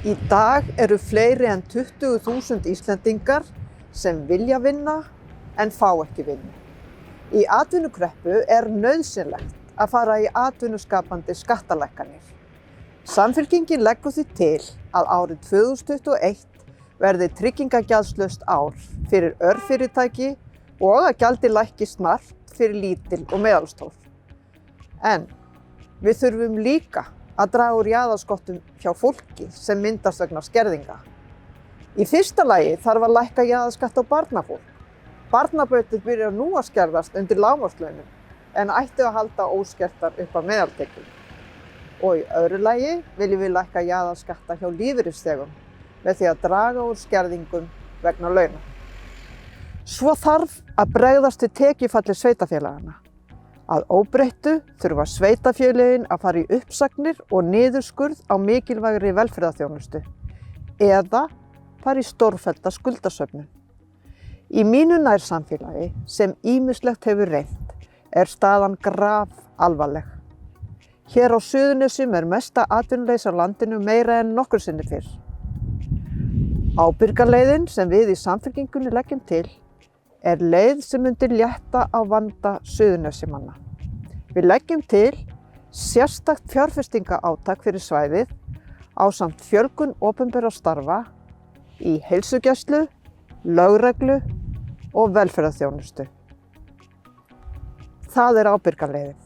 Í dag eru fleiri en 20.000 Íslendingar sem vilja vinna en fá ekki vinnu. Í atvinnukreppu er nauðsynlegt að fara í atvinnuskapandi skattalækkanir. Samfylkingin leggur því til að árið 2021 verði tryggingagjalslaust ár fyrir örfyrirtæki og að gjaldið lækki snarpt fyrir lítil og meðalstór. En við þurfum líka að draga úr jaðarskottum hjá fólki sem myndast vegna skerðinga. Í fyrsta lagi þarf að lækka jaðarskatt á barnafólk. Barnabætur byrjar nú að skerðast undir lágmarkslaunum en ættu að halda óskertar upp að meðaltekjum. Og í öðru lagi viljum við lækka jaðarskatta hjá lífeyrisþegum með því að draga úr skerðingum vegna launa. Svo þarf að bregðast við tekjufalli sveitarfélaganna. Að óbreyttu þurfa sveitarfélögin að fara í uppsagnir og niðurskurð á mikilvægri velferðarþjónustu eða fara í stórfellda skuldasöfnun. Í mínu nærsamfélagi sem ýmislegt hefur reynt er staðan grafalvarleg. Hér á Suðurnesjum er mesta atvinnuleysi á landinu meira en nokkru sinni fyrr. Ábyrgarleiðin sem við í Samfylkingunni leggjum til er leið sem myndi létta á vanda Suðurnesjamanna. Við leggjum til sérstakt fjárfestingarátak fyrir svæðið ásamt fjölgun opinberra starfa í heilsugæslu, lögreglu og velferðarþjónustu. Það er ábyrgarleiðin.